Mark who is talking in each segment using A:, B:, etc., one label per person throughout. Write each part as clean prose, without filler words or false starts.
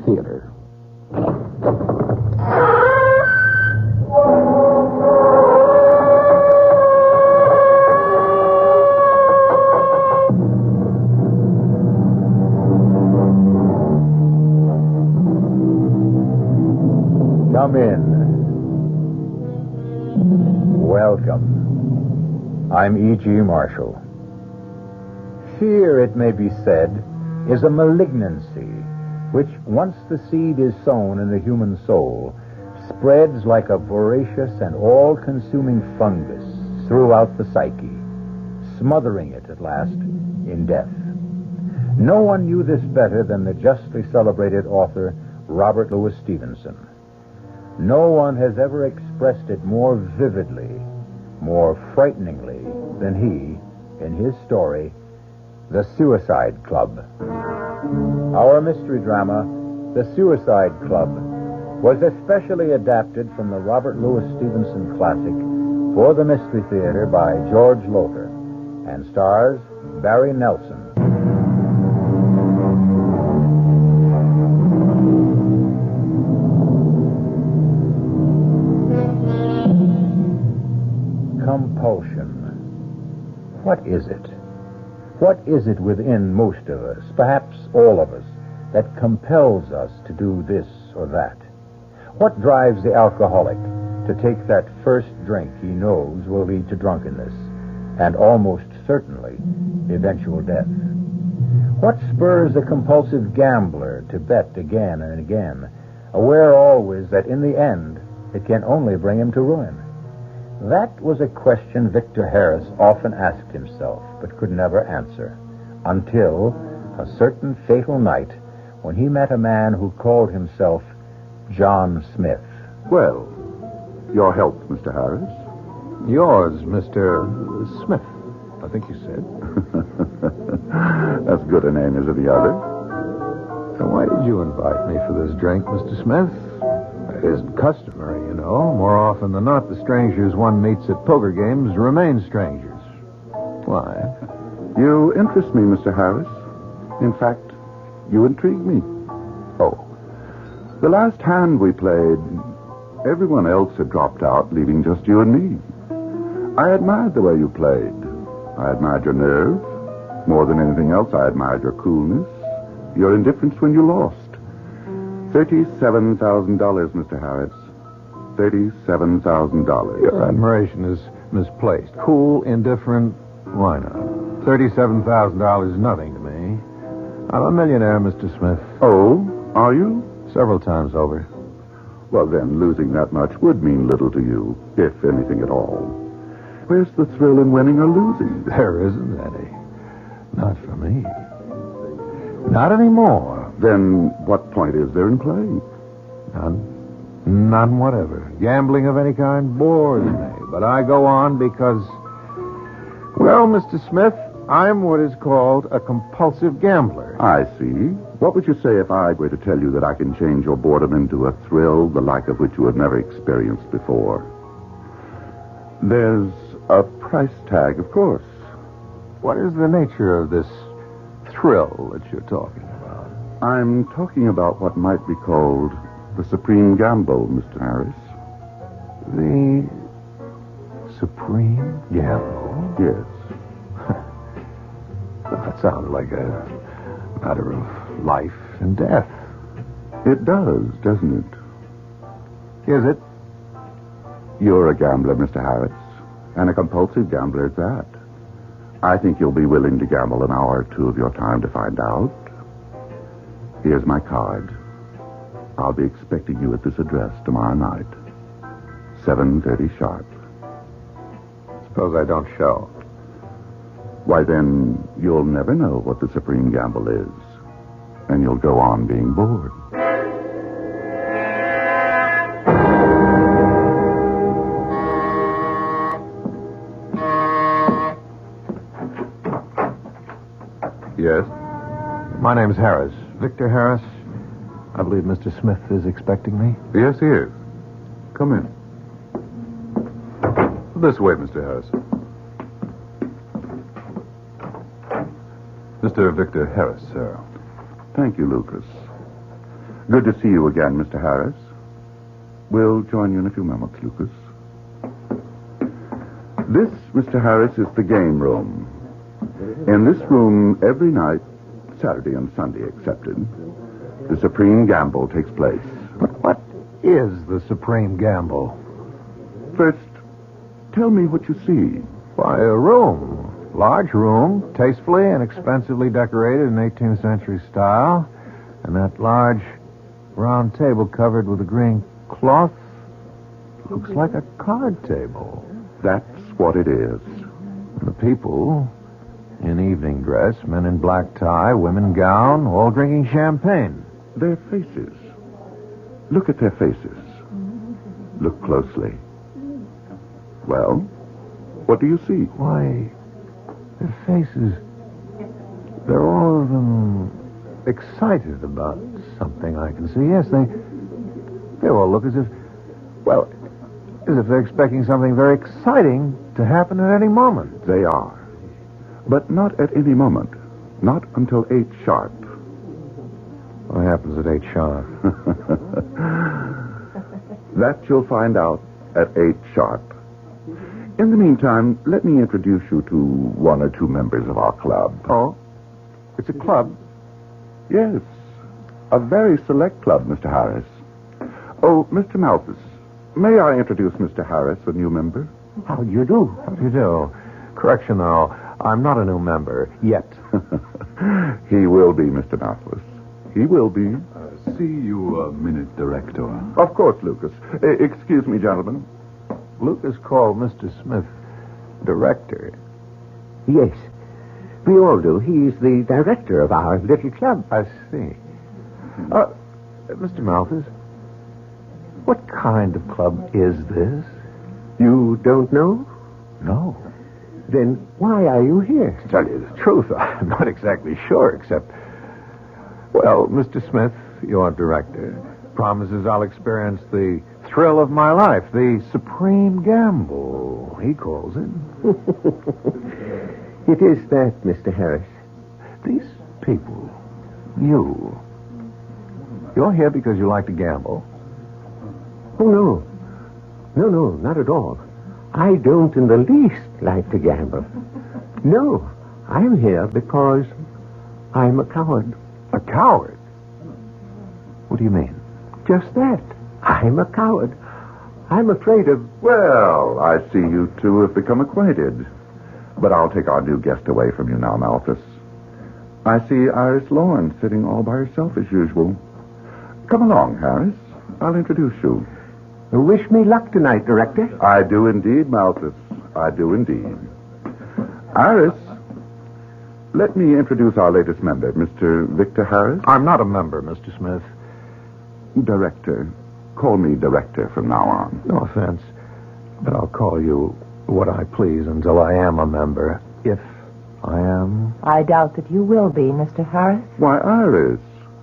A: Theater.
B: Come in. Welcome. I'm E.G. Marshall. Fear, it may be said, is a malignancy which, once the seed is sown in the human soul, spreads like a voracious and all-consuming fungus throughout the psyche, smothering it at last in death. No one knew this better than the justly celebrated author Robert Louis Stevenson. No one has ever expressed it more vividly, more frighteningly than he in his story, The Suicide Club. Our mystery drama, The Suicide Club, was especially adapted from the Robert Louis Stevenson classic for the Mystery Theater by George Lowther and stars Barry Nelson. Compulsion. What is it? What is it within most of us, perhaps all of us, that compels us to do this or that? What drives the alcoholic to take that first drink he knows will lead to drunkenness and almost certainly eventual death? What spurs the compulsive gambler to bet again and again, aware always that in the end it can only bring him to ruin? That was a question Victor Harris often asked himself, but could never answer, until a certain fatal night when he met a man who called himself John Smith.
A: Well, your health, Mr. Harris.
C: Yours, Mr. Smith, I think you said.
A: As good a name as any other.
C: So why did you invite me for this drink, Mr. Smith? It isn't customary, you know. More often than not, the strangers one meets at poker games remain strangers. Why?
A: You interest me, Mr. Harris. In fact, you intrigue me. Oh. The last hand we played, everyone else had dropped out, leaving just you and me. I admired the way you played. I admired your nerve. More than anything else, I admired your coolness, your indifference when you lost. $37,000, Mr. Harris. $37,000.
C: Your admiration is misplaced. Cool, indifferent, why not? $37,000 is nothing to me. I'm a millionaire, Mr. Smith.
A: Oh, are you?
C: Several times over.
A: Well, then, losing that much would mean little to you, if anything at all. Where's the thrill in winning or losing?
C: There isn't any. Not for me. Not anymore.
A: Then what point is there in playing?
C: None. None whatever. Gambling of any kind bores me. But I go on because, well, Mr. Smith, I'm what is called a compulsive gambler.
A: I see. What would you say if I were to tell you that I can change your boredom into a thrill, the like of which you have never experienced before? There's a price tag, of course.
C: What is the nature of this thrill that you're talking about?
A: I'm talking about what might be called the supreme gamble, Mr. Harris.
C: The supreme gamble?
A: Yes.
C: That sounds like a matter of life and death.
A: It does, doesn't it?
C: Is it?
A: You're a gambler, Mr. Harris, and a compulsive gambler at that. I think you'll be willing to gamble an hour or two of your time to find out. Here's my card. I'll be expecting you at this address tomorrow night. 7:30 sharp.
C: Suppose I don't show.
A: Why, then, you'll never know what the supreme gamble is. And you'll go on being bored. Yes?
C: My name's Harris. Victor Harris. I believe Mr. Smith is expecting me.
A: Yes, he is. Come in. This way, Mr. Harris. Mr. Victor Harris, sir. Thank you, Lucas. Good to see you again, Mr. Harris. We'll join you in a few moments, Lucas. This, Mr. Harris, is the game room. In this room, every night, Saturday and Sunday excepted, the supreme gamble takes place.
C: But what is the supreme gamble?
A: First, tell me what you see.
C: Why, a room. Large room, tastefully and expensively decorated in 18th century style. And that large round table covered with a green cloth looks like a card table.
A: That's what it is.
C: And the people in evening dress, men in black tie, women gown, all drinking champagne.
A: Their faces. Look at their faces. Look closely. Well, what do you see?
C: Why, their faces, they're all of them excited about something I can see. Yes, they all look as if, well, as if they're expecting something very exciting to happen at any moment.
A: They are. But not at any moment. Not until 8 sharp.
C: What happens at 8 sharp?
A: That you'll find out at 8 sharp. In the meantime, let me introduce you to one or two members of our club.
C: Oh? It's a club?
A: Yes. A very select club, Mr. Harris. Oh, Mr. Malthus, may I introduce Mr. Harris, a new member?
C: How do you do? How do you do? Correction, though. I'm not a new member yet.
A: He will be, Mr. Malthus. He will be.
D: See you a minute, Director.
A: Of course, Lucas. Excuse me, gentlemen.
C: Lucas called Mr. Smith director.
E: Yes, we all do. He's the director of our little club.
C: I see. Mr. Malthus, what kind of club is this?
E: You don't know?
C: No.
E: Then why are you here?
C: To tell you the truth, I'm not exactly sure, except... Well, Mr. Smith, your director, promises I'll experience the thrill of my life, the supreme gamble, he calls it.
E: It is that, Mr. Harris.
C: These people, you're here because you like to gamble?
E: Oh, no. No, not at all. I don't in the least like to gamble. No, I'm here because I'm a coward.
C: A coward? What do you mean?
E: Just that. I'm a coward. I'm afraid of...
A: Well, I see you two have become acquainted. But I'll take our new guest away from you now, Malthus. I see Iris Lawrence sitting all by herself as usual. Come along, Harris. I'll introduce you.
E: Wish me luck tonight, Director.
A: I do indeed, Malthus. I do indeed. Iris, let me introduce our latest member, Mr. Victor Harris.
C: I'm not a member, Mr. Smith.
A: Director. Call me Director from now on.
C: No offense, but I'll call you what I please until I am a member, if I am.
F: I doubt that you will be, Mr. Harris.
A: Why, Iris,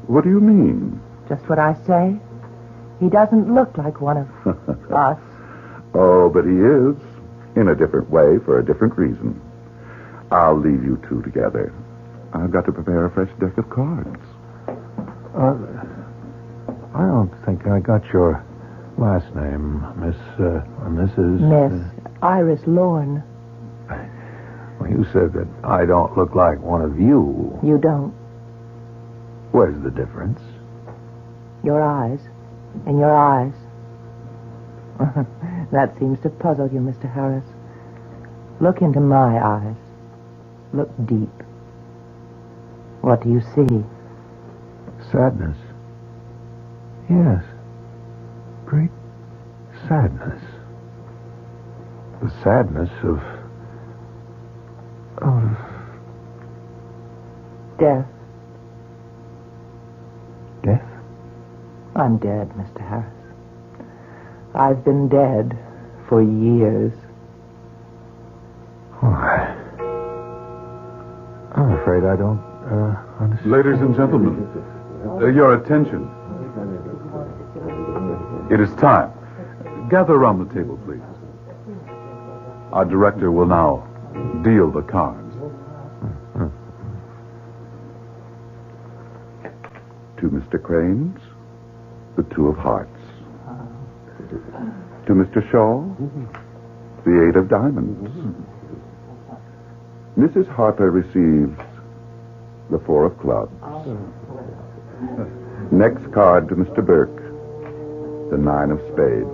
A: what do you mean?
F: Just what I say. He doesn't look like one of us.
A: Oh, but he is. In a different way, for a different reason. I'll leave you two together. I've got to prepare a fresh deck of cards.
C: I don't think I got your last name, Mrs.
F: Miss Iris Lorne.
C: Well, you said that I don't look like one of you.
F: You don't.
C: Where's the difference?
F: Your eyes. In your eyes. That seems to puzzle you, Mr. Harris. Look into my eyes. Look deep. What do you see?
C: Sadness. Yes. Great sadness. The sadness of
F: Death.
C: death.
F: I'm dead, Mr. Harris. I've been dead for years.
C: Oh, I'm afraid I don't understand.
D: Ladies and gentlemen, your attention. It is time. Gather around the table, please. Our director will now deal the cards.
A: To Mr. Crane's, the two of hearts. To Mr. Shaw, the eight of diamonds. Mrs. Harper receives the four of clubs. Next card to Mr. Burke, the nine of spades.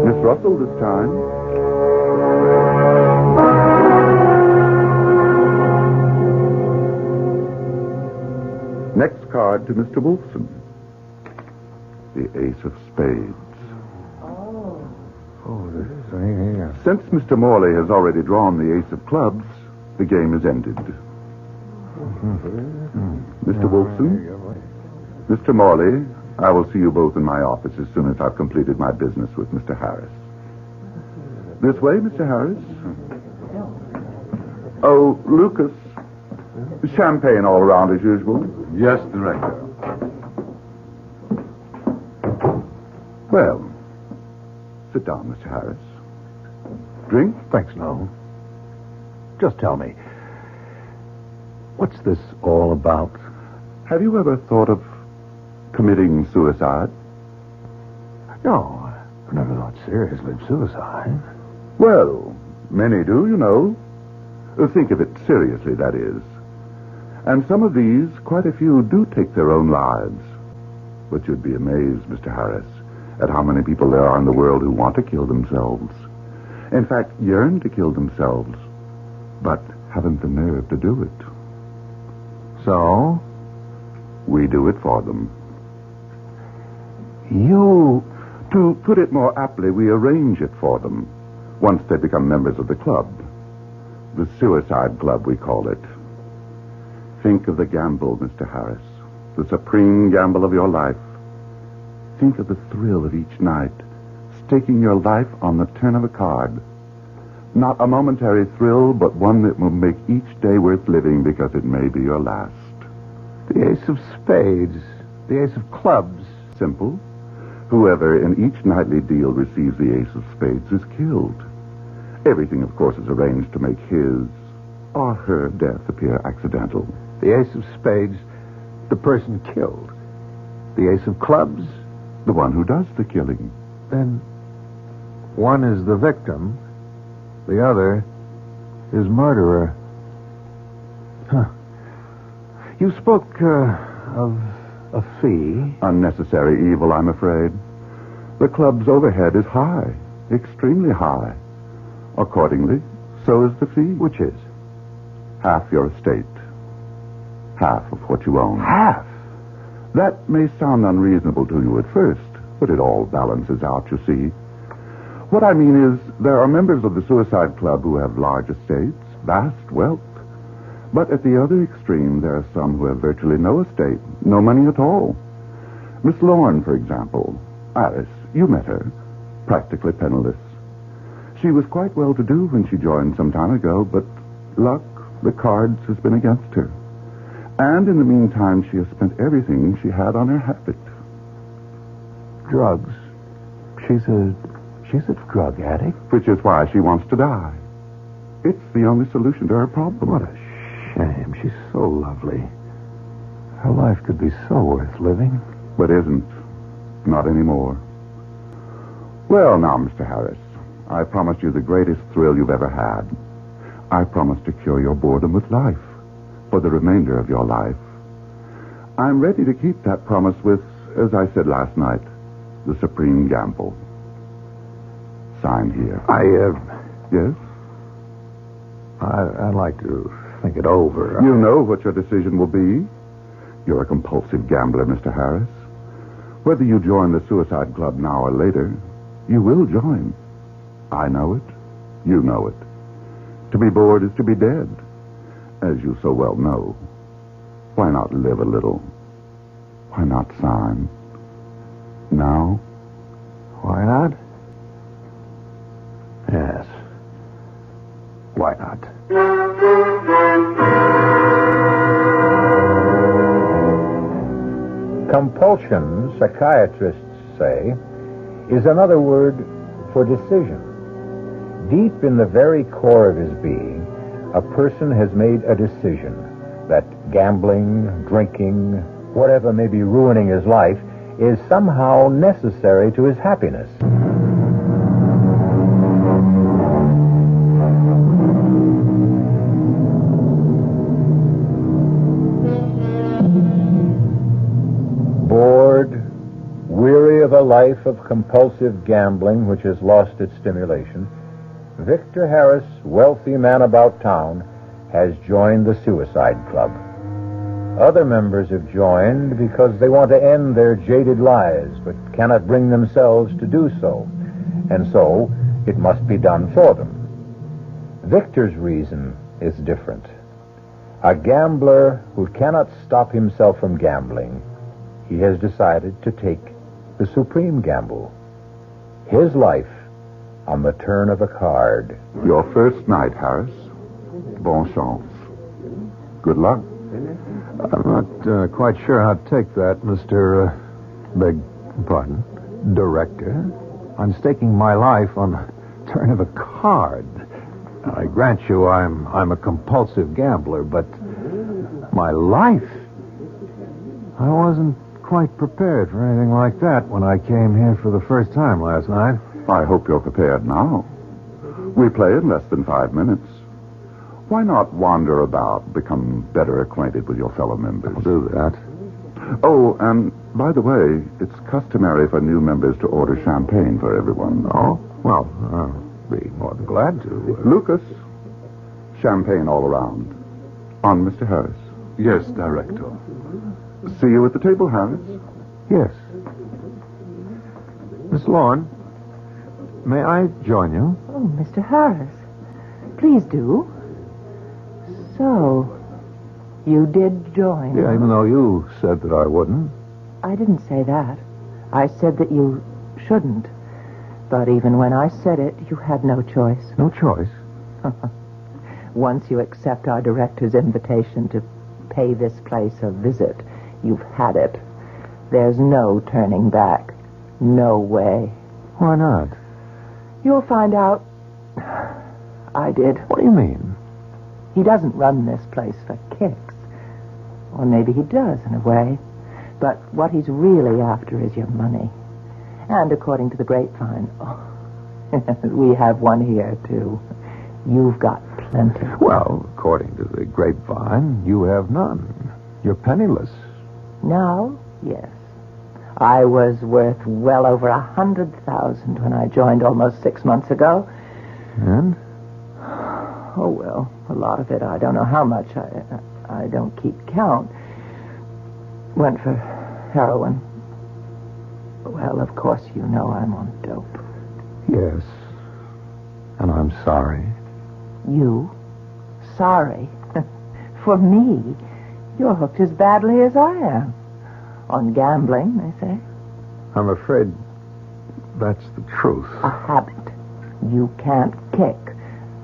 A: Miss Russell this time. Next card to Mr. Wolfson, the ace of spades. Since Mr. Morley has already drawn the ace of clubs, the game is ended. Mr. Wolfson, Mr. Morley, I will see you both in my office as soon as I've completed my business with Mr. Harris. This way, Mr. Harris. Oh, Lucas, champagne all around as usual.
D: Yes, Director.
A: Well, sit down, Mr. Harris. Drink?
C: Thanks, no. Just tell me, what's this all about?
A: Have you ever thought of committing suicide?
C: No, I never thought seriously of suicide.
A: Well, many do, you know. Think of it seriously, that is. And some of these, quite a few, do take their own lives. But you'd be amazed, Mr. Harris, at how many people there are in the world who want to kill themselves. In fact, yearn to kill themselves, but haven't the nerve to do it.
C: So?
A: We do it for them.
C: You...
A: To put it more aptly, we arrange it for them once they become members of the club. The suicide club, we call it. Think of the gamble, Mr. Harris, the supreme gamble of your life. Think of the thrill of each night, staking your life on the turn of a card. Not a momentary thrill, but one that will make each day worth living because it may be your last.
C: The ace of spades, the ace of clubs.
A: Simple. Whoever in each nightly deal receives the ace of spades is killed. Everything, of course, is arranged to make his or her death appear accidental.
C: The ace of spades, the person killed. The ace of clubs,
A: the one who does the killing.
C: Then one is the victim, the other is murderer. Huh. You spoke of a fee.
A: Unnecessary evil, I'm afraid. The club's overhead is high, extremely high. Accordingly, so is the fee.
C: Which is?
A: Half your estate. Half of what you own.
C: Half?
A: That may sound unreasonable to you at first, but it all balances out, you see. What I mean is, there are members of the Suicide Club who have large estates, vast wealth. But at the other extreme, there are some who have virtually no estate, no money at all. Miss Lorne, for example. Iris, you met her. Practically penniless. She was quite well-to-do when she joined some time ago, but luck, the cards, has been against her. And in the meantime, she has spent everything she had on her habit.
C: Drugs. She's a drug addict.
A: Which is why she wants to die. It's the only solution to her problem.
C: What a shame. She's so lovely. Her life could be so worth living.
A: But isn't. Not anymore. Well, now, Mr. Harris, I promised you the greatest thrill you've ever had. I promised to cure your boredom with life for the remainder of your life. I'm ready to keep that promise with, as I said last night, the supreme gamble. Sign here. Yes?
C: I'd like to think it over.
A: You know what your decision will be. You're a compulsive gambler, Mr. Harris. Whether you join the Suicide Club now or later, you will join. I know it. You know it. To be bored is to be dead, as you so well know. Why not live a little? Why not sign? Now?
C: Why not? Yes. Why not?
B: Compulsion, psychiatrists say, is another word for decision. Deep in the very core of his being, a person has made a decision that gambling, drinking, whatever may be ruining his life is somehow necessary to his happiness. Bored, weary of a life of compulsive gambling which has lost its stimulation, Victor Harris, wealthy man about town, has joined the Suicide Club. Other members have joined because they want to end their jaded lives, but cannot bring themselves to do so, and so it must be done for them. Victor's reason is different. A gambler who cannot stop himself from gambling, he has decided to take the supreme gamble. His life on the turn of a card.
A: Your first night, Harris. Bon chance. Good luck.
C: I'm not quite sure how to take that, Mr. Beg pardon, Director. I'm staking my life on the turn of a card. I grant you I'm a compulsive gambler, but my life? I wasn't quite prepared for anything like that when I came here for the first time last night.
A: I hope you're prepared now. We play in less than 5 minutes. Why not wander about, become better acquainted with your fellow members?
C: I'll do that.
A: Oh, and by the way, it's customary for new members to order champagne for everyone.
C: Oh? Well, I'll be more than glad to.
A: Lucas, champagne all around. On Mr. Harris.
D: Yes, Director.
A: See you at the table, Harris.
C: Yes. Miss Lorne, may I join you?
F: Oh, Mr. Harris. Please do. So, you did join?
C: Yeah, even though you said that I wouldn't.
F: I didn't say that. I said that you shouldn't. But even when I said it, you had no choice.
C: No choice?
F: Once you accept our director's invitation to pay this place a visit, you've had it. There's no turning back. No way.
C: Why not?
F: You'll find out. I did.
C: What do you mean?
F: He doesn't run this place for kicks. Or maybe he does, in a way. But what he's really after is your money. And according to the grapevine, we have one here, too. You've got plenty.
C: Well, according to the grapevine, you have none. You're penniless.
F: Now, yes. I was worth well over 100,000 when I joined almost 6 months ago.
C: And?
F: Oh, well, a lot of it, I don't know how much. I don't keep count. Went for heroin. Well, of course, you know I'm on dope.
C: Yes. And I'm sorry.
F: You? Sorry? For me? You're hooked as badly as I am. On gambling, they say.
C: I'm afraid that's the truth.
F: A habit. You can't kick.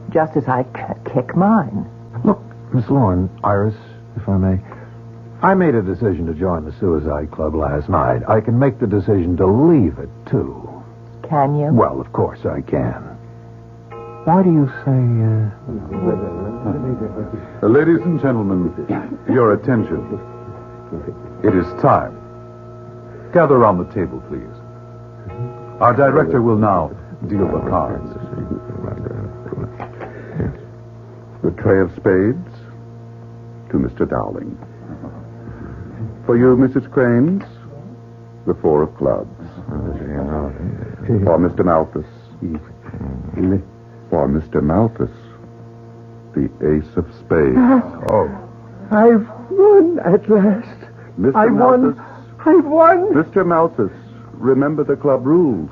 F: Just as I kick mine.
C: Look, Miss Lorne, Iris, if I may, I made a decision to join the Suicide Club last night. I can make the decision to leave it, too.
F: Can you?
C: Well, of course I can. Why do you say,
D: Ladies and gentlemen, your attention. It is time. Gather around the table, please. Our director will now deal the cards.
A: The tray of spades to Mr. Dowling. For you, Mrs. Cranes, the 4 of clubs. For Mr. Malthus. For Mr. Malthus, the ace of spades.
E: Oh. I've won at last.
A: Mr.
E: I won.
A: Malthus.
E: I've won.
A: Mr. Malthus, remember the club rules.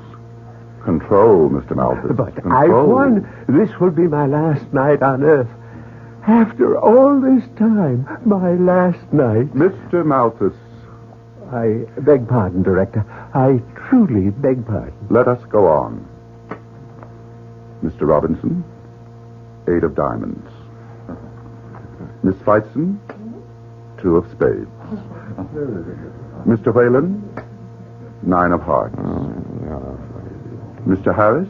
A: Control, Mr. Malthus.
E: But
A: Control.
E: I've won. This will be my last night on Earth. After all this time, my last night.
A: Mr. Malthus.
E: I beg pardon, Director. I truly beg pardon.
A: Let us go on. Mr. Robinson, 8 of diamonds. Miss Feitzen, 2 of spades. Mr. Whalen, 9 of hearts. Mr. Harris?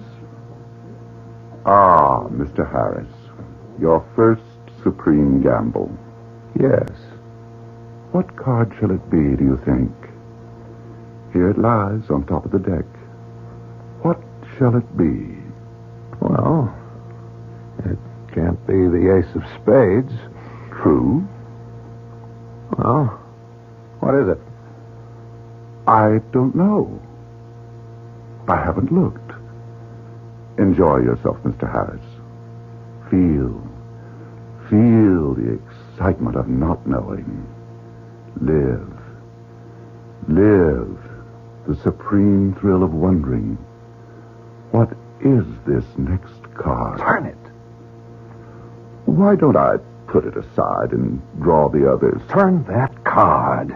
A: Ah, Mr. Harris, your first supreme gamble.
C: yes.
A: What card shall it be, do you think? Here it lies on top of the deck. What shall it be?
C: Well, it can't be the ace of spades.
A: True.
C: Well, what is it?
A: I don't know. I haven't looked. Enjoy yourself, Mr. Harris. Feel the excitement of not knowing. Live the supreme thrill of wondering. What is this next card?
C: Turn it.
A: Why don't I put it aside and draw the others?
C: Turn that card.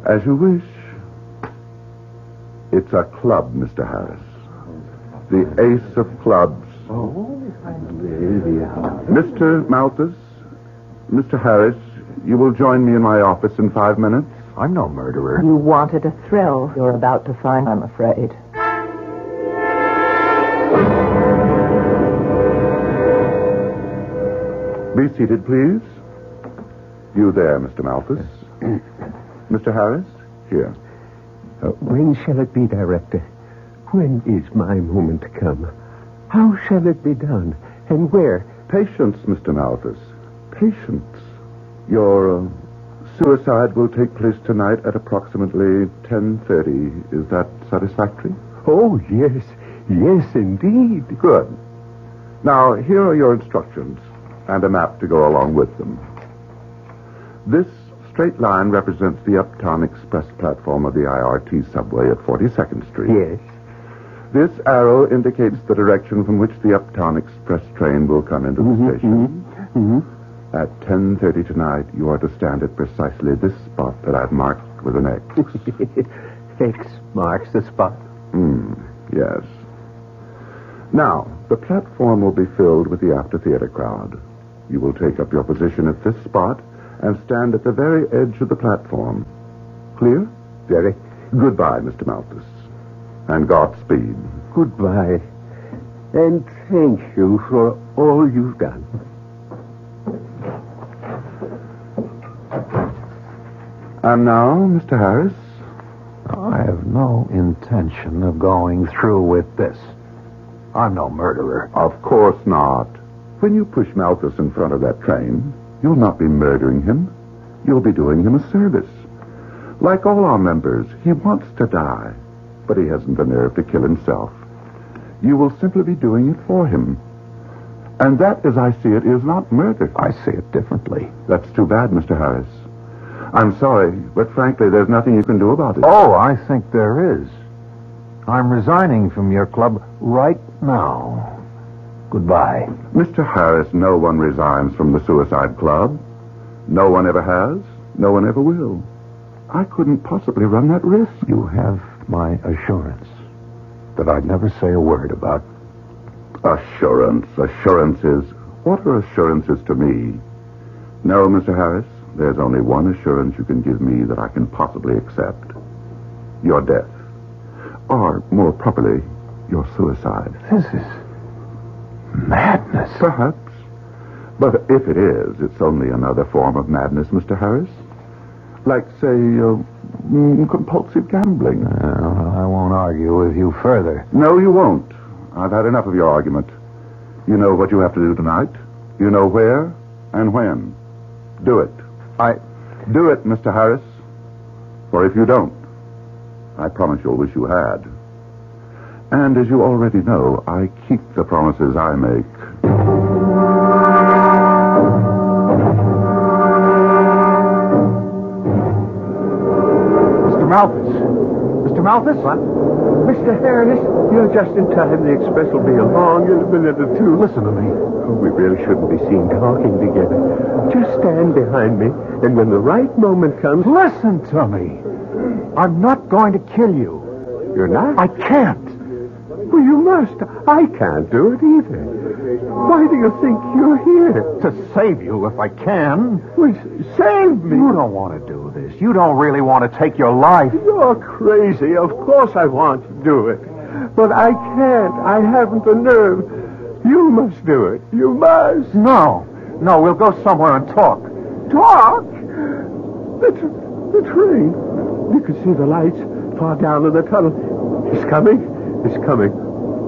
A: As you wish. It's a club, Mr. Harris. The ace of clubs. Mr. Malthus, Mr. Harris, you will join me in my office in 5 minutes.
C: I'm no murderer.
F: You wanted a thrill you're about to find, I'm afraid.
A: Be seated, please. You there, Mr. Malthus. Mr. Harris, here.
E: When shall it be, Director? When is my moment to come? How shall it be done? And where?
A: Patience, Mr. Malthus. Patience. Your suicide will take place tonight at approximately 10:30. Is that satisfactory?
E: Oh, yes. Yes, indeed.
A: Good. Now, here are your instructions and a map to go along with them. This straight line represents the Uptown Express platform of the IRT subway at 42nd Street.
E: Yes.
A: This arrow indicates the direction from which the Uptown Express train will come into the station. At 10:30 tonight, you are to stand at precisely this spot that I've marked with an X.
E: X marks the spot.
A: Yes. Now, the platform will be filled with the after-theater crowd. You will take up your position at this spot and stand at the very edge of the platform. Clear?
E: Very.
A: Goodbye, Mr. Malthus. And Godspeed.
E: Goodbye. And thank you for all you've done.
A: And now, Mr. Harris?
C: I have no intention of going through with this. I'm no murderer.
A: Of course not. When you push Malthus in front of that train, you'll not be murdering him. You'll be doing him a service. Like all our members, he wants to die, but he hasn't the nerve to kill himself. You will simply be doing it for him. And that, as I see it, is not murder.
C: I see it differently.
A: That's too bad, Mr. Harris. I'm sorry, but frankly, there's nothing you can do about it.
C: Oh, I think there is. I'm resigning from your club right now. Goodbye.
A: Mr. Harris, no one resigns from the Suicide Club. No one ever has. No one ever will. I couldn't possibly run that risk.
C: You have my assurance that I'd never say a word about...
A: Assurance. Assurances. What are assurances to me? No, Mr. Harris, there's only one assurance you can give me that I can possibly accept. Your death. Or, more properly, your suicide.
C: This is madness.
A: Perhaps. But if it is, it's only another form of madness, Mr. Harris. Like, say, compulsive gambling.
C: I won't argue with you further.
A: No, you won't. I've had enough of your argument. You know what you have to do tonight. You know where and when. Do it. Do it, Mr. Harris. For if you don't, I promise you'll wish you had. And as you already know, I keep the promises I make.
C: Mr. Malthus. Mr. Malthus?
E: What? Mr. Harris, you're just in time. The express will be along in a minute or two.
C: Listen to me.
E: We really shouldn't be seen talking together. Just stand behind me, and when the right moment comes...
C: Listen to me. I'm not going to kill you.
E: You're not?
C: I can't.
E: Well, you must. I can't do it either. Why do you think you're here?
C: To save you if I can.
E: Well, save me.
C: You don't want to do this. You don't really want to take your life.
E: You're crazy. Of course I want to do it. But I can't. I haven't the nerve. You must do it. You must.
C: No, we'll go somewhere and talk.
E: Talk? The train. You can see the lights far down in the tunnel. He's coming. He's coming.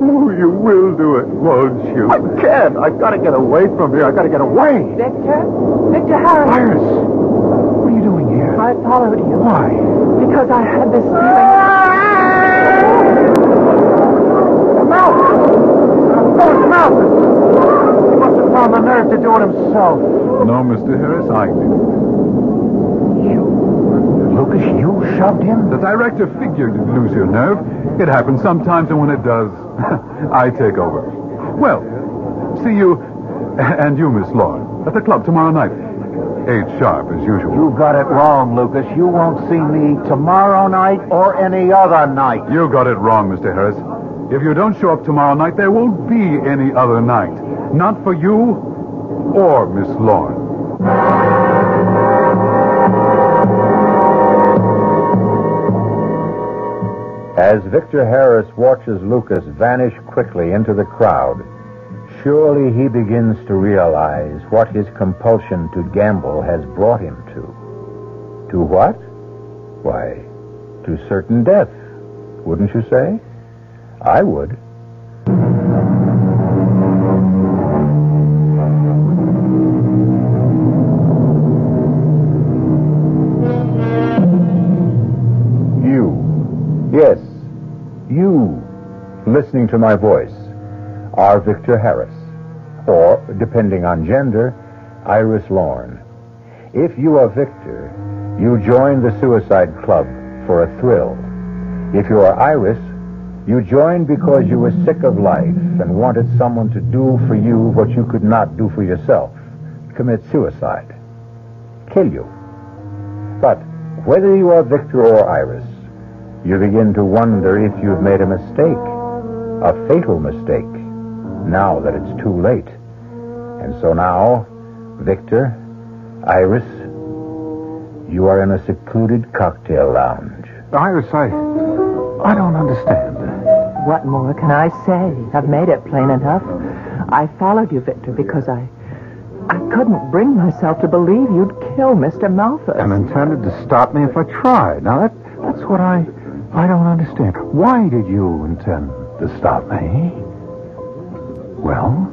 E: Oh, you will do it, won't you?
C: I can't. I've got to get away from here. I've got to get away.
F: Victor? Victor Harris.
C: Iris, what are you doing here?
F: I followed you.
C: Why?
F: Because I had this feeling.
C: Malthus! He must have found the nerve to do it himself.
D: No, Mr. Harris, I did.
C: Lucas, you shoved him?
D: The director figured you'd lose your nerve. It happens sometimes, and when it does, I take over. Well, see you, and you, Miss Lloyd, at the club tomorrow night. 8 sharp, as usual.
C: You got it wrong, Lucas. You won't see me tomorrow night or any other night.
D: You got it wrong, Mr. Harris. If you don't show up tomorrow night, there won't be any other night. Not for you or Miss Lloyd.
B: As Victor Harris watches Lucas vanish quickly into the crowd, surely he begins to realize what his compulsion to gamble has brought him to. To what? Why, to certain death, wouldn't you say? I would. Yes, you, listening to my voice, are Victor Harris, or, depending on gender, Iris Lorne. If you are Victor, you join the Suicide Club for a thrill. If you are Iris, you joined because you were sick of life and wanted someone to do for you what you could not do for yourself, commit suicide, kill you. But whether you are Victor or Iris, you begin to wonder if you've made a mistake, a fatal mistake, now that it's too late. And so now, Victor, Iris, you are in a secluded cocktail lounge.
C: Iris, I don't understand.
F: What more can I say? I've made it plain enough. I followed you, Victor, because I couldn't bring myself to believe you'd kill Mr. Malthus.
C: And intended to stop me if I tried. Now, that's what I don't understand. Why did you intend to stop me? Well?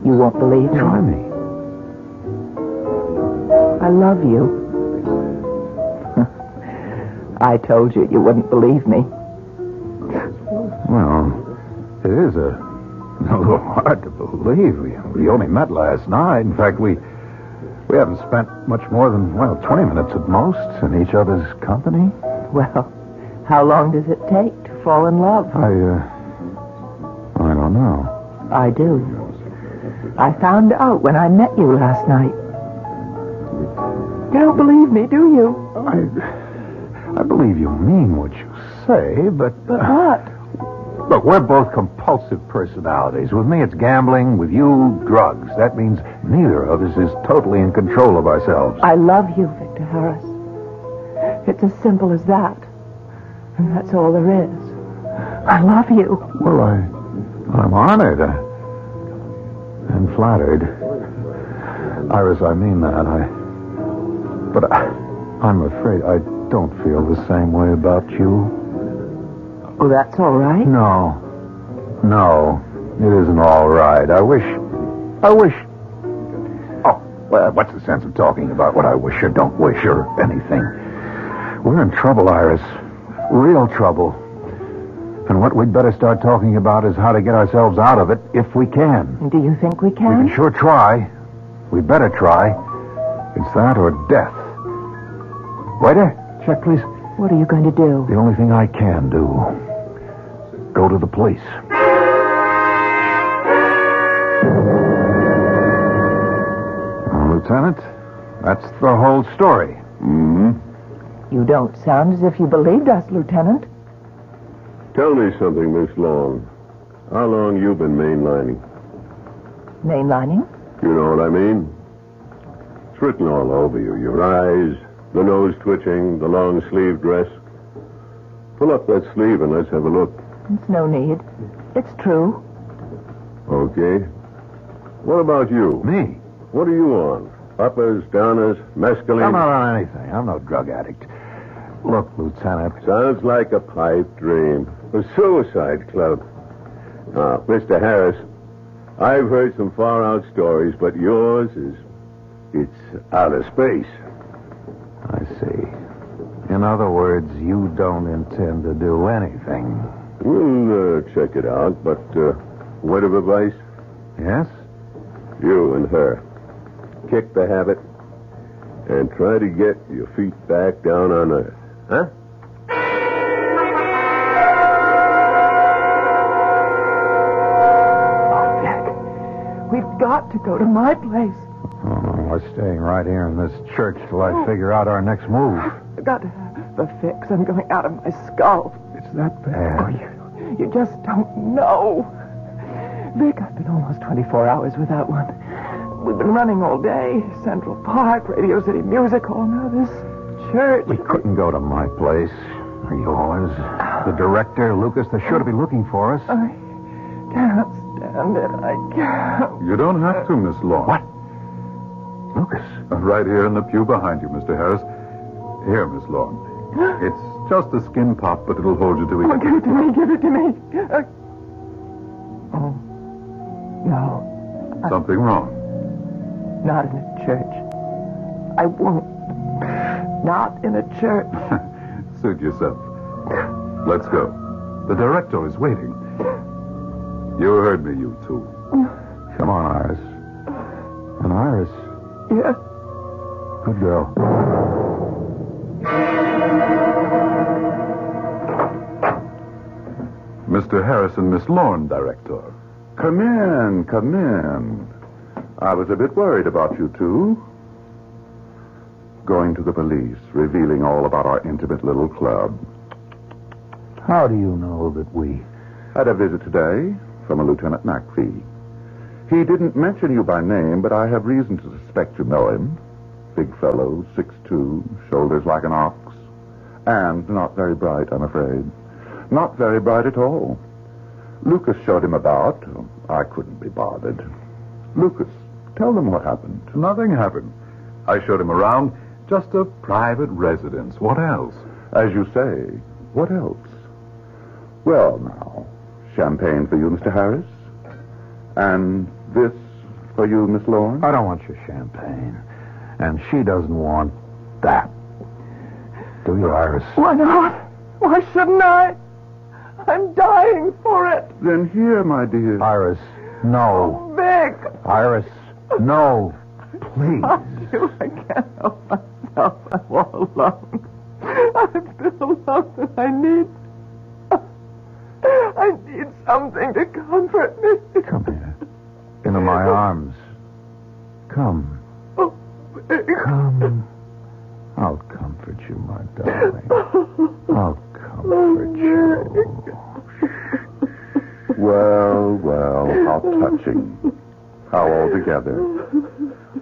F: You won't believe me.
C: Try me.
F: I love you. I told you you wouldn't believe me.
C: Well, it is a little hard to believe. We only met last night. In fact, we haven't spent much more than, 20 minutes at most in each other's company.
F: Well, how long does it take to fall in love?
C: I don't know.
F: I do. I found out when I met you last night. You don't believe me, do you?
C: I believe you mean what you say, but...
F: But what?
C: Look, we're both compulsive personalities. With me, it's gambling. With you, drugs. That means neither of us is totally in control of ourselves.
F: I love you, Victor Harris. It's as simple as that. And that's all there is. I love you.
C: Well, I'm honored and flattered. Iris, I mean that. But I'm afraid I don't feel the same way about you.
F: Oh, that's all right?
C: No, it isn't all right. I wish... Oh, well, what's the sense of talking about what I wish or don't wish or anything? We're in trouble, Iris. Real trouble. And what we'd better start talking about is how to get ourselves out of it if we can.
F: Do you think we
C: We
F: can?
C: can sure try. We'd better try. It's that or death. Waiter, check, please.
F: What are you going to do?
C: The only thing I can do. Go to the police. Well, Lieutenant, that's the whole story.
A: Hmm?
F: You don't sound as if you believed us, Lieutenant.
G: Tell me something, Miss Long. How long you been mainlining?
F: Mainlining?
G: You know what I mean? It's written all over you. Your eyes, the nose twitching, the long-sleeved dress. Pull up that sleeve and let's have a look.
F: It's no need. It's true.
G: Okay. What about you?
C: Me?
G: What are you on? Uppers, downers, mescaline?
C: I'm not on anything. I'm no drug addict. Look, Lieutenant.
G: Sounds like a pipe dream. A suicide club. Mr. Harris, I've heard some far-out stories, but yours is... it's outer space.
C: I see. In other words, you don't intend to do anything.
G: We'll check it out, but word of advice?
C: Yes?
G: You and her. Kick the habit and try to get your feet back down on Earth. Huh?
F: Oh, Vic, we've got to go to my place.
C: Oh, no, we're staying right here in this church till I figure out our next move.
F: I've got to have the fix. I'm going out of my skull.
C: It's that bad.
F: Oh, you just don't know. Vic, I've been almost 24 hours without one. We've been running all day. Central Park, Radio City Music Hall, now this church.
C: We couldn't go to my place or yours. The director, Lucas, they're sure to be looking for us.
F: I can't stand it. I can't.
D: You don't have to, Miss Lawrence.
C: What? Lucas?
D: Right here in the pew behind you, Mr. Harris. Here, Miss Lawrence. It's just a skin pop, but it'll hold you till we
F: Oh,
D: get...
F: give it to me. Give it to me. Oh, no.
D: Something wrong.
F: Not in a church. I won't. Not in a church.
D: Suit yourself. Let's go. The director is waiting. You heard me, you two.
C: Come on, Iris. And Iris.
F: Yes.
C: Good girl.
D: Mr. Harris and Miss Lorne, director.
A: Come in, come in. I was a bit worried about you two. Going to the police, revealing all about our intimate little club.
C: How do you know that we...
A: Had a visit today from a Lieutenant McPhee. He didn't mention you by name, but I have reason to suspect you know him. Big fellow, 6'2", shoulders like an ox. And not very bright, I'm afraid. Not very bright at all. Lucas showed him about. I couldn't be bothered. Lucas, tell them what happened.
D: Nothing happened. I showed him around. Just a private residence. What else?
A: As you say, what else? Well, now, champagne for you, Mr. Harris. And this for you, Miss Lawrence.
C: I don't want your champagne. And she doesn't want that. Do you, Iris?
F: Why not? Why shouldn't I? I'm dying for it.
A: Then here, my dear.
C: Iris, no.
F: Oh, Vic.
C: Iris, no. Please.
F: I can't help myself. I'm all alone. I've been alone and I need something to comfort me.
C: Come here. Into my arms. Come.
F: Oh, Vic.
C: Come. I'll comfort you, my darling. I'll comfort you.
A: Well, how touching. How altogether.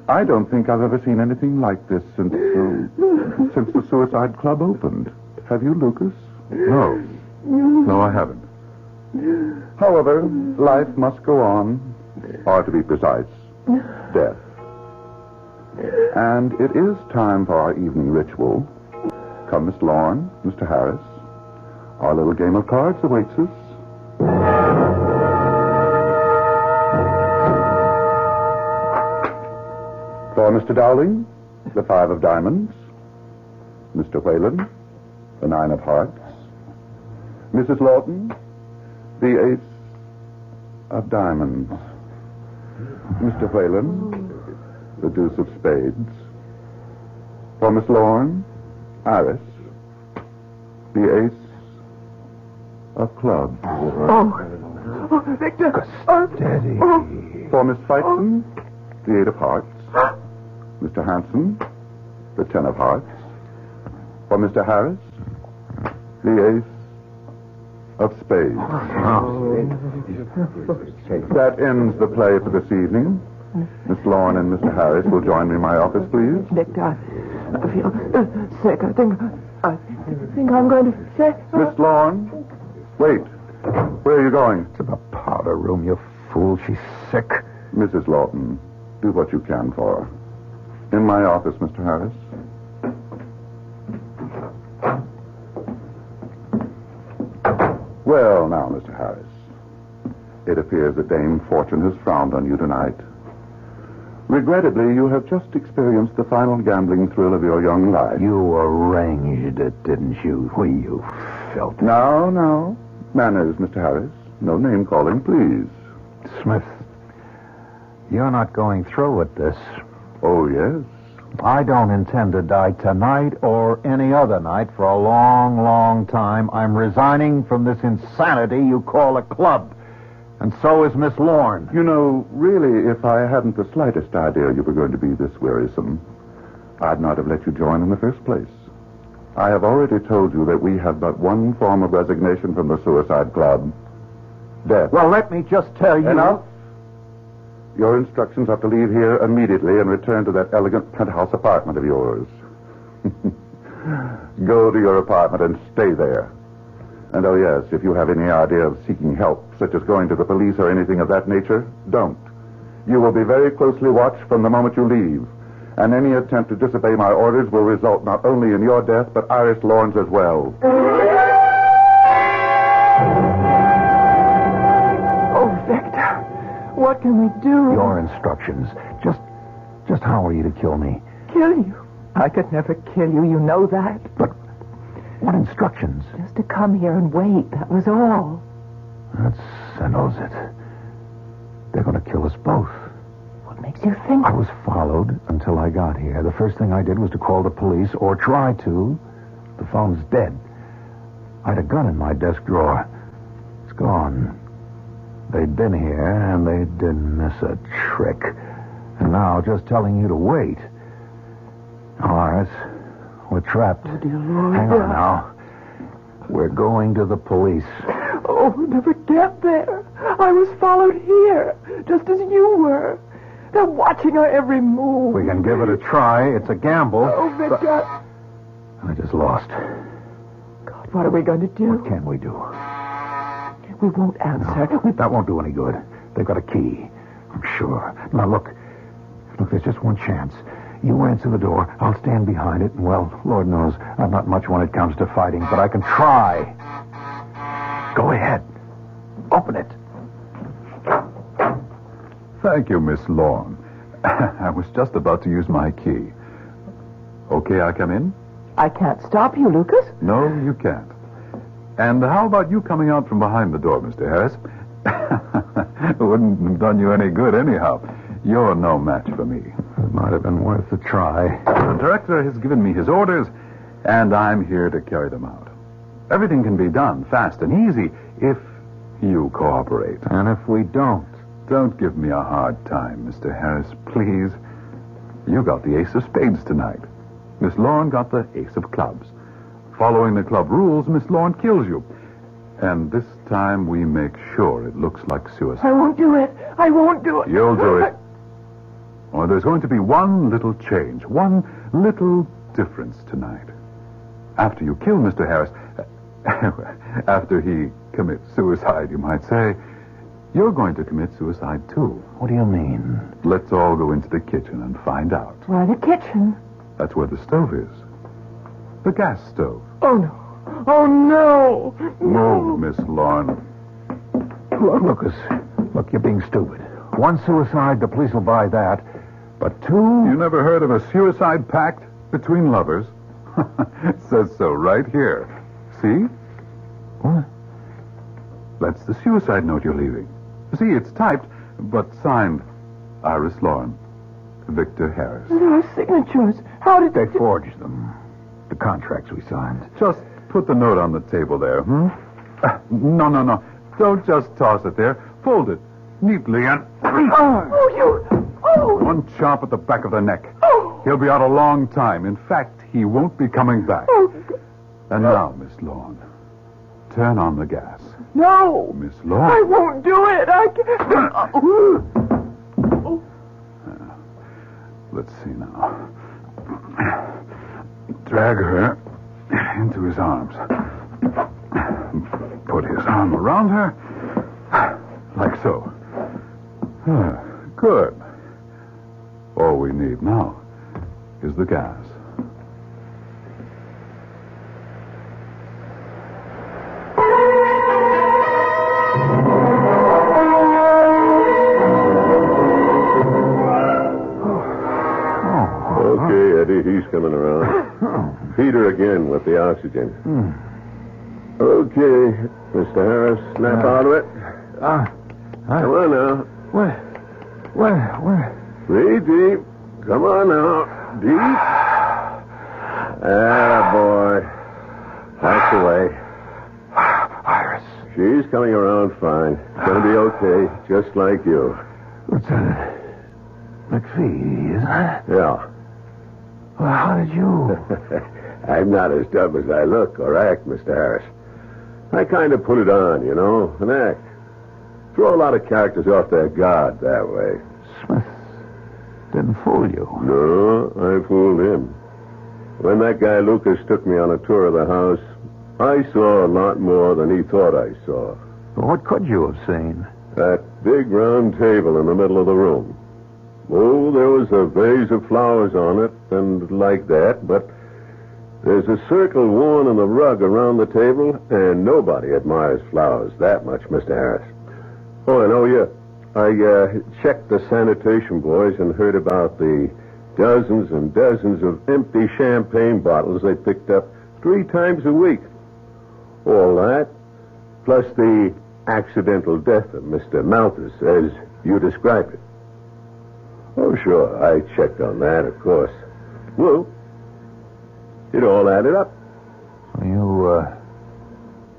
A: I don't think I've ever seen anything like this since the Suicide Club opened. Have you, Lucas?
D: No. No, I haven't.
A: However, life must go on, or to be precise, death. And it is time for our evening ritual. Come, Miss Lorne, Mr. Harris. Our little game of cards awaits us. For Mr. Dowling, the 5 of diamonds. Mr. Whalen, the 9 of hearts. Mrs. Lawton, the ace of diamonds. Mr. Whalen, the deuce of spades. For Miss Lorne, Iris, the ace of clubs.
F: Oh, Victor.
C: Steady.
A: For Miss Feitzen, the 8 of hearts. Mr. Hanson, the 10 of hearts. For Mr. Harris, the ace of spades. That ends the play for this evening. Miss Lorne and Mr. Harris will join me in my office, please.
F: Victor, I feel sick. I think I'm going to say...
A: Miss Lorne, wait. Where are you going?
C: To the powder room, you fool. She's sick.
A: Mrs. Lawton, do what you can for her. In my office, Mr. Harris. Well, now, Mr. Harris, it appears that Dame Fortune has frowned on you tonight. Regrettably, you have just experienced the final gambling thrill of your young life.
C: You arranged it, didn't you? You felt it.
A: Now. Manners, Mr. Harris. No name-calling, please.
C: Smith, you're not going through with this.
A: Oh, yes?
C: I don't intend to die tonight or any other night for a long, long time. I'm resigning from this insanity you call a club. And so is Miss Lorne.
A: You know, really, if I hadn't the slightest idea you were going to be this wearisome, I'd not have let you join in the first place. I have already told you that we have but one form of resignation from the Suicide Club. Death.
C: Well, let me just tell you...
A: Enough. Your instructions are to leave here immediately and return to that elegant penthouse apartment of yours. Go to your apartment and stay there. And oh yes, if you have any idea of seeking help, such as going to the police or anything of that nature, don't. You will be very closely watched from the moment you leave. And any attempt to disobey my orders will result not only in your death, but Iris Lorne's as well.
F: Oh, Victor, what can we do?
C: Your instructions. Just how are you to kill me?
F: Kill you? I could never kill you, you know that.
C: But what instructions?
F: Just to come here and wait, that was all.
C: That settles it. They're going to kill us both.
F: What makes you think?
C: I was followed until I got here. The first thing I did was to call the police, or try to. The phone's dead. I had a gun in my desk drawer. It's gone. They'd been here, and they didn't miss a trick. And now, just telling you to wait. Iris, we're trapped.
F: Oh, dear Lord.
C: Hang on now. We're going to the police.
F: Oh, we'll never get there. I was followed here, just as you were. They're watching our every move.
C: We can give it a try. It's a gamble.
F: Oh, Victor.
C: I just lost.
F: God, what are we going to do?
C: What can we do?
F: We won't answer.
C: No, that won't do any good. They've got a key. I'm sure. Now, look, there's just one chance. You answer the door. I'll stand behind it. And, well, Lord knows, I'm not much when it comes to fighting, but I can try. Go ahead. Open it.
D: Thank you, Miss Lorne. I was just about to use my key. Okay, I come in?
F: I can't stop you, Lucas.
D: No, you can't. And how about you coming out from behind the door, Mr. Harris? It wouldn't have done you any good anyhow. You're no match for me.
C: It might have been worth a try.
D: The director has given me his orders, and I'm here to carry them out. Everything can be done fast and easy if you cooperate.
C: And if we don't?
D: Don't give me a hard time, Mr. Harris, please. You got the ace of spades tonight. Miss Lorne got the ace of clubs. Following the club rules, Miss Lorne kills you. And this time we make sure it looks like suicide.
F: I won't do it. I won't do it.
D: You'll do it. Or there's going to be one little change, one little difference tonight. After you kill Mr. Harris, after he commits suicide, you might say, you're going to commit suicide too.
C: What do you mean?
D: Let's all go into the kitchen and find out.
F: Why, the kitchen?
D: That's where the stove is. The gas stove.
F: Oh, no. Oh, no.
D: Move, Miss Lorne.
C: Look, Lucas. Look, you're being stupid. One suicide, the police will buy that. But two...
D: You never heard of a suicide pact between lovers? It says so right here. See?
C: What?
D: That's the suicide note you're leaving. See, it's typed, but signed Iris Lorne, Victor Harris.
F: There are signatures. How did
C: They forged them. The contracts we signed.
D: Just put the note on the table there, No. Don't just toss it there. Fold it neatly and...
F: Oh, you... Oh!
D: One chop at the back of the neck.
F: Oh!
D: He'll be out a long time. In fact, he won't be coming back.
F: Oh.
D: And now, Miss Lorne, turn on the gas.
F: No!
D: Miss
F: I
D: Lorne.
F: won't do it. I can't... Oh.
D: Let's see now. Drag her into his arms. Put his arm around her. Like so. Good. All we need now is the gas.
G: out the oxygen. Okay, Mr. Harris, snap out of it. Come on now.
C: Where?
G: Breathe deep. Come on now. Deep. Boy. That's the way.
C: Iris.
G: She's coming around fine. It's going to be okay, just like you.
C: Lieutenant McPhee, isn't it?
G: Yeah.
C: Well, how did you...
G: I'm not as dumb as I look or act, Mr. Harris. I kind of put it on, you know, an act. Throw a lot of characters off their guard that way.
C: Smith didn't fool you.
G: No, I fooled him. When that guy Lucas took me on a tour of the house, I saw a lot more than he thought I saw.
C: Well, what could you have seen?
G: That big round table in the middle of the room. Oh, there was a vase of flowers on it, and like that, but there's a circle worn in the rug around the table, and nobody admires flowers that much, Mr. Harris. Oh, and I checked the sanitation boys and heard about the dozens and dozens of empty champagne bottles they picked up 3 times a week. All that, plus the accidental death of Mr. Malthus, as you described it. Oh, sure, I checked on that, of course. Well, it all added up.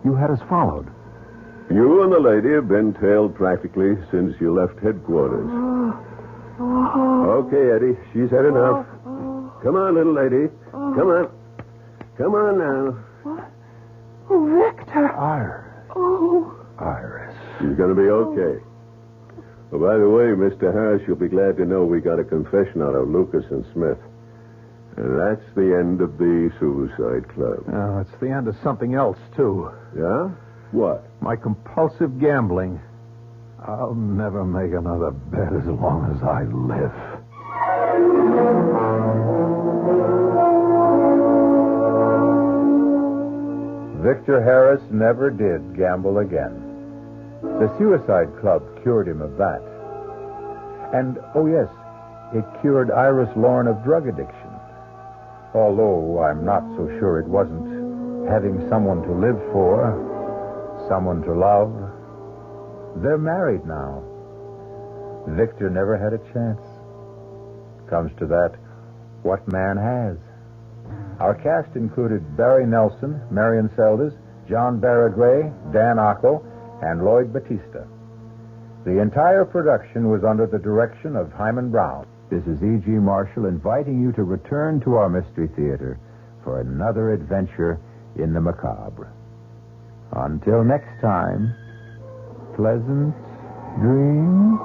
C: You had us followed.
G: You and the lady have been tailed practically since you left headquarters. Okay, Eddie, she's had enough. Come on, little lady. Come on. Come on now.
F: What? Oh, Victor.
C: Iris.
G: She's going to be okay. Oh, by the way, Mr. Harris, you'll be glad to know we got a confession out of Lucas and Smith. And that's the end of the Suicide Club.
C: Oh, it's the end of something else, too.
G: Yeah? What?
C: My compulsive gambling. I'll never make another bet as long as I live.
B: Victor Harris never did gamble again. The Suicide Club cured him of that. And, oh yes, it cured Iris Lorne of drug addiction. Although I'm not so sure it wasn't having someone to live for, someone to love. They're married now. Victor never had a chance. Comes to that, what man has? Our cast included Barry Nelson, Marian Seldes, John Baragrey, Dan Ocko, and Lloyd Batista. The entire production was under the direction of Himan Brown. This is E.G. Marshall inviting you to return to our Mystery Theater for another adventure in the macabre. Until next time, pleasant dreams.